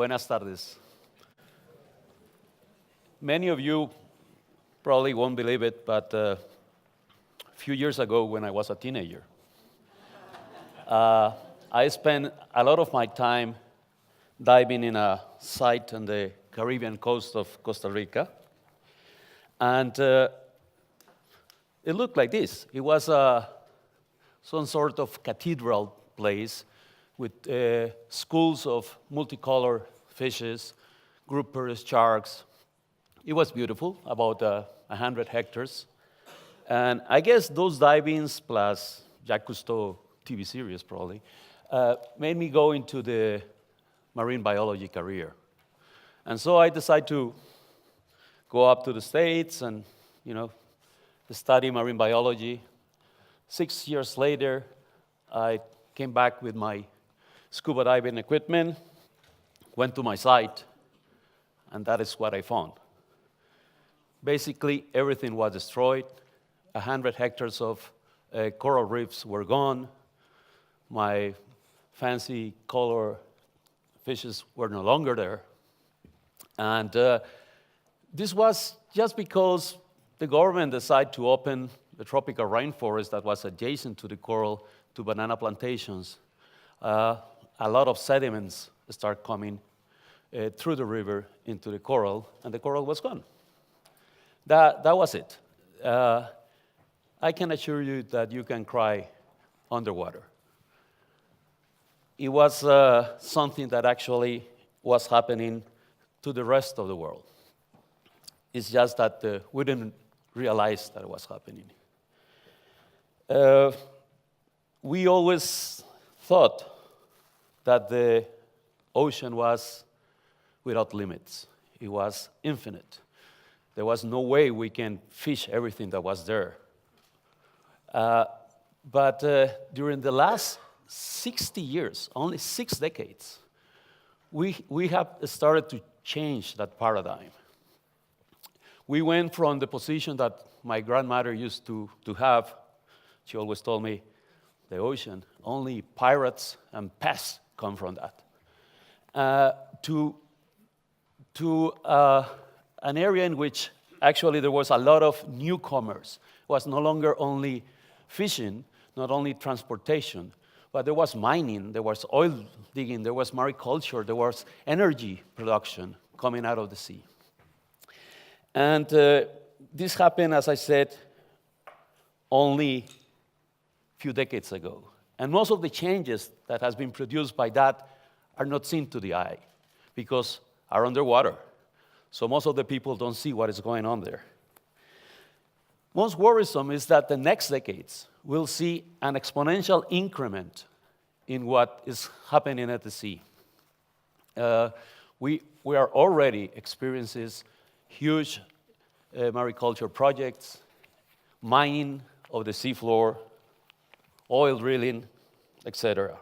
Buenas tardes. Many of you probably won't believe it, but a few years ago when I was a teenager, I spent a lot of my time diving in a site on the Caribbean coast of Costa Rica. And it looked like this. It was some sort of cathedral place with schools of multicolored fishes, groupers, sharks. It was beautiful, about 100 hectares. And I guess those divings plus Jacques Cousteau TV series probably made me go into the marine biology career. And so I decided to go up to the States and, study marine biology. 6 years later, I came back with my scuba diving equipment, went to my site, and that is what I found. Basically, everything was destroyed. 100 hectares of coral reefs were gone. My fancy color fishes were no longer there. And this was just because the government decided to open the tropical rainforest that was adjacent to the coral to banana plantations. A lot of sediments start coming through the river into the coral, and the coral was gone. That was it. I can assure you that you can cry underwater. It was something that actually was happening to the rest of the world. It's just that we didn't realize that it was happening. We always thought that the ocean was without limits. It was infinite. There was no way we can fish everything that was there. But during the last 60 years, only 6 decades, we have started to change that paradigm. We went from the position that my grandmother used to have. She always told me, the ocean, only pirates and pests come from that, to an area in which actually there was a lot of newcomers. It was no longer only fishing, not only transportation, but there was mining, there was oil digging, there was mariculture, there was energy production coming out of the sea. And this happened, as I said, only a few decades ago. And most of the changes that has been produced by that are not seen to the eye because are underwater. So most of the people don't see what is going on there. Most worrisome is that the next decades will see an exponential increment in what is happening at the sea. We are already experiencing huge mariculture projects, mining of the seafloor, oil drilling, etc.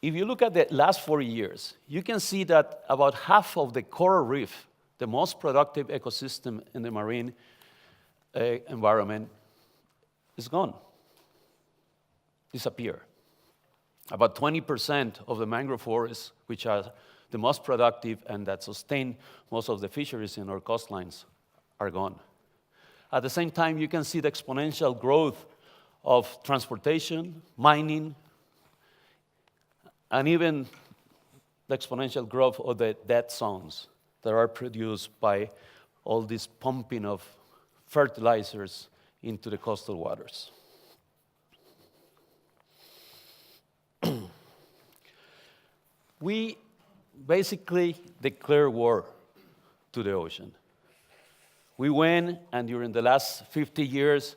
If you look at the last 40 years, you can see that about half of the coral reef, the most productive ecosystem in the marine environment, is gone, disappeared. About 20% of the mangrove forests, which are the most productive and that sustain most of the fisheries in our coastlines, are gone. At the same time, you can see the exponential growth of transportation, mining, and even the exponential growth of the dead zones that are produced by all this pumping of fertilizers into the coastal waters. We basically declare war to the ocean. We went, and during the last 50 years,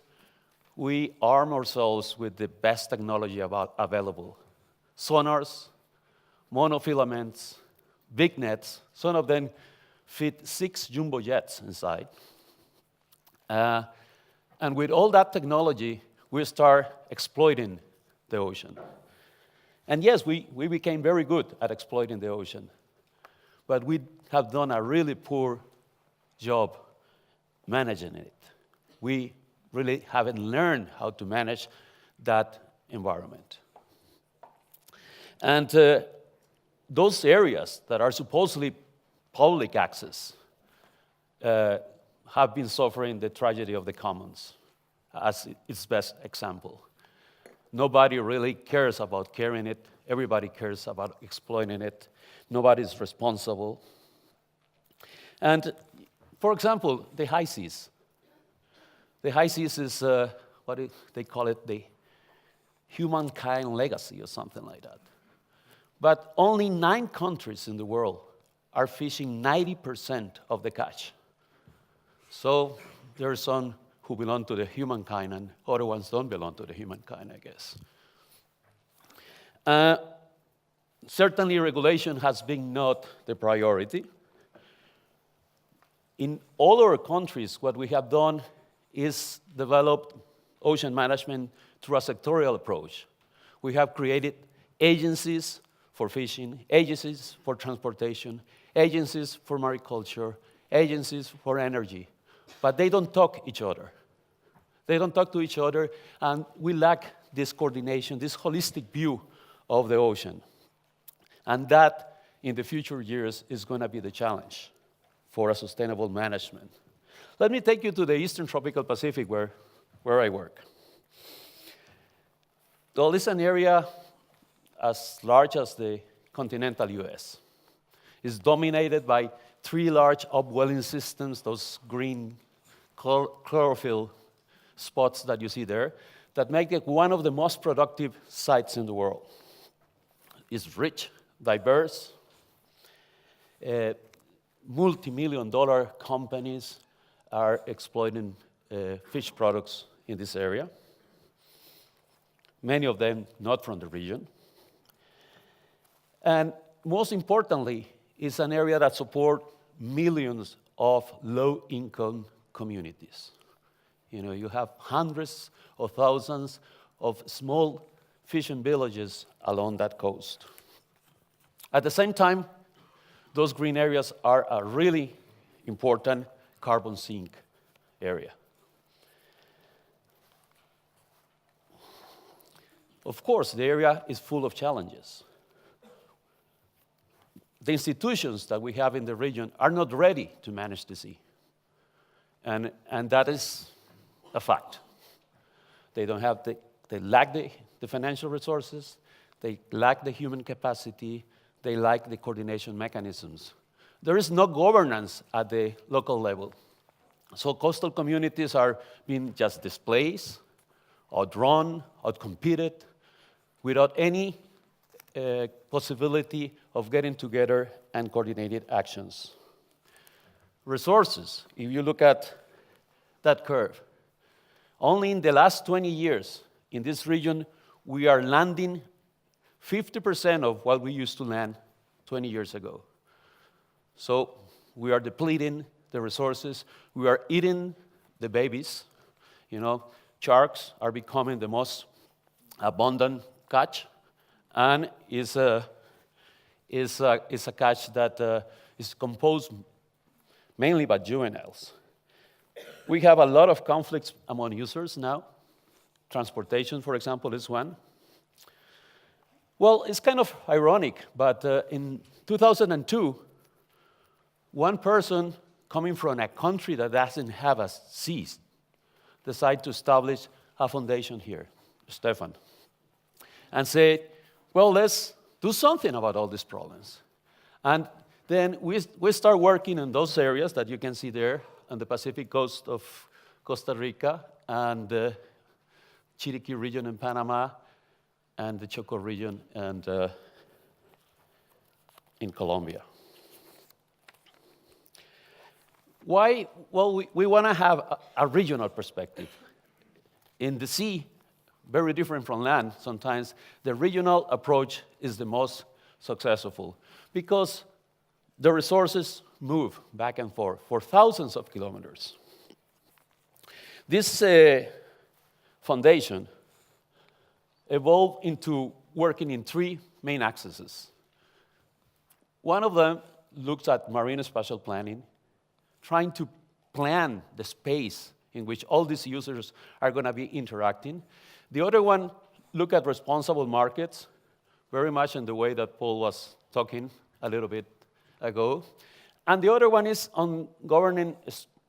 we arm ourselves with the best technology available. Sonars, monofilaments, big nets. Some of them fit 6 jumbo jets inside. And with all that technology, we start exploiting the ocean. And yes, we became very good at exploiting the ocean. But we have done a really poor job managing it. We really haven't learned how to manage that environment. And those areas that are supposedly public access have been suffering the tragedy of the commons as its best example. Nobody really cares about caring it. Everybody cares about exploiting it. Nobody's responsible. And for example, the high seas. The high seas is they call it the humankind legacy or something like that. But only 9 countries in the world are fishing 90% of the catch. So there are some who belong to the humankind and other ones don't belong to the humankind, I guess. Certainly regulation has been not the priority. In all our countries, what we have done is developed ocean management through a sectorial approach. We have created agencies for fishing, agencies for transportation, agencies for mariculture, agencies for energy. But they don't talk each other. They don't talk to each other, and we lack this coordination, this holistic view of the ocean. And that, in the future years, is going to be the challenge for a sustainable management. Let me take you to the Eastern Tropical Pacific, where I work. Well, it's an area as large as the continental US. It's dominated by 3 large upwelling systems, those green chlorophyll spots that you see there, that make it one of the most productive sites in the world. It's rich, diverse, multi-million-dollar companies are exploiting fish products in this area, many of them not from the region. And most importantly, it's an area that supports millions of low-income communities. You know, you have hundreds of thousands of small fishing villages along that coast. At the same time, those green areas are a really important carbon sink area. Of course, the area is full of challenges. The institutions that we have in the region are not ready to manage the sea. And that is a fact. They lack the financial resources, they lack the human capacity, they lack the coordination mechanisms. There is no governance at the local level. So coastal communities are being just displaced, outrun, outcompeted, without any possibility of getting together and coordinated actions. Resources, if you look at that curve, only in the last 20 years in this region, we are landing 50% of what we used to land 20 years ago. So we are depleting the resources. We are eating the babies. You know, sharks are becoming the most abundant catch, and is a catch that is composed mainly by juveniles. We have a lot of conflicts among users now. Transportation, for example, is one. Well, it's kind of ironic, but in 2002, one person coming from a country that doesn't have a sea decided to establish a foundation here, Stefan, and said, well, let's do something about all these problems. And then we start working in those areas that you can see there on the Pacific coast of Costa Rica and the Chiriquí region in Panama and the Choco region and in Colombia. Why? Well, we want to have a regional perspective. In the sea, very different from land sometimes, the regional approach is the most successful because the resources move back and forth for thousands of kilometers. This foundation evolved into working in 3 main axes. One of them looks at marine spatial planning, trying to plan the space in which all these users are going to be interacting. The other one look at responsible markets, very much in the way that Paul was talking a little bit ago. And the other one is on governing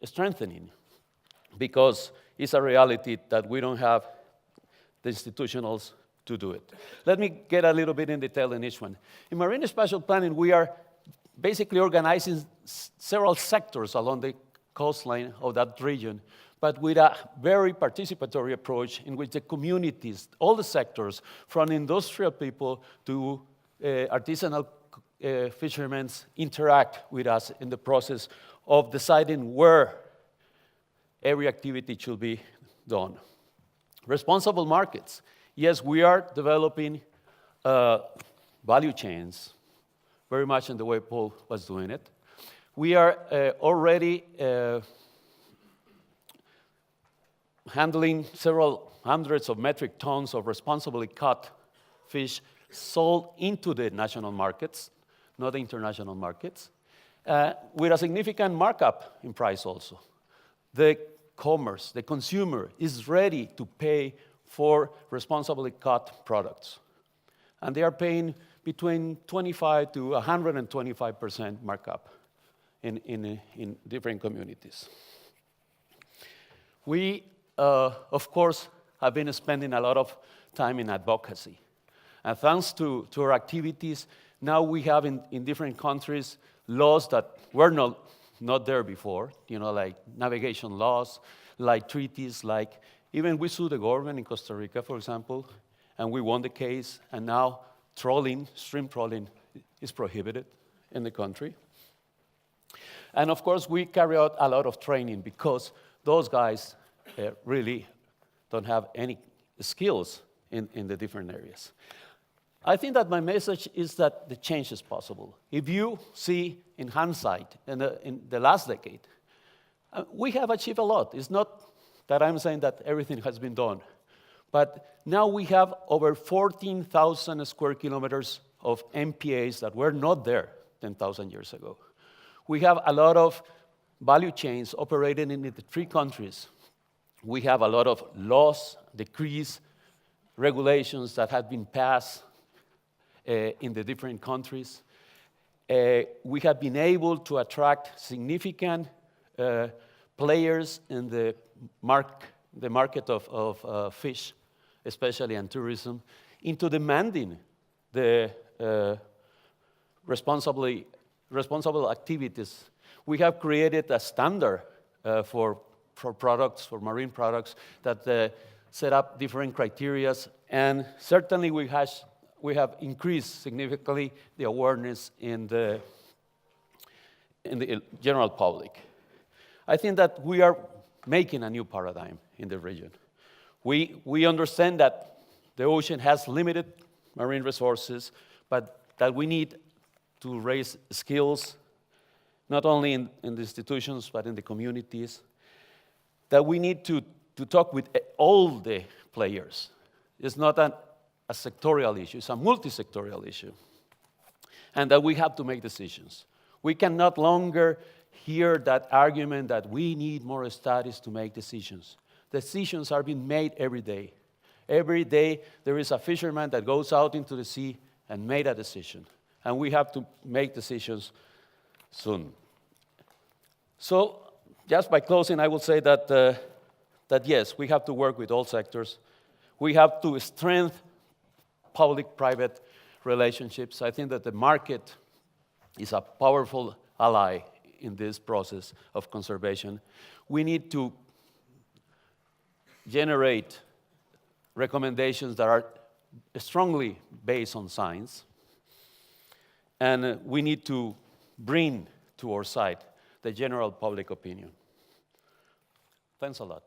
strengthening, because it's a reality that we don't have the institutionals to do it. Let me get a little bit in detail in each one. In marine spatial planning, we are basically organizing several sectors along the coastline of that region, but with a very participatory approach in which the communities, all the sectors, from industrial people to artisanal fishermen, interact with us in the process of deciding where every activity should be done. Responsible markets. Yes, we are developing value chains, very much in the way Paul was doing it. We are already handling several hundreds of metric tons of responsibly caught fish sold into the national markets, not the international markets, with a significant markup in price also. The commerce, the consumer, is ready to pay for responsibly caught products. And they are paying between 25 to 125% markup in different communities. We, of course, have been spending a lot of time in advocacy. And thanks to our activities, now we have in different countries laws that were not there before, like navigation laws, like treaties, like even we sued the government in Costa Rica, for example, and we won the case, and now stream trawling is prohibited in the country. And of course, we carry out a lot of training because those guys really don't have any skills in the different areas. I think that my message is that the change is possible. If you see in hindsight, in the last decade, we have achieved a lot. It's not that I'm saying that everything has been done, but now we have over 14,000 square kilometers of MPAs that were not there 10,000 years ago. We have a lot of value chains operating in the 3 countries. We have a lot of laws, decrees, regulations that have been passed in the different countries. We have been able to attract significant players in the market of fish, especially in tourism, into demanding the responsible activities. We have created a standard for products, for marine products, that set up different criteria, and certainly we have increased significantly the awareness in the general public. I think that we are making a new paradigm in the region. We understand that the ocean has limited marine resources, but that we need to raise skills, not only in the institutions, but in the communities, that we need to talk with all the players. It's not a sectorial issue, it's a multi-sectorial issue, and that we have to make decisions. We can no longer hear that argument that we need more studies to make decisions. Decisions are being made every day. Every day there is a fisherman that goes out into the sea and made a decision, and we have to make decisions soon. So, just by closing, I will say that yes, we have to work with all sectors. We have to strengthen public-private relationships. I think that the market is a powerful ally in this process of conservation. We need to generate recommendations that are strongly based on science, and we need to bring to our side the general public opinion. Thanks a lot.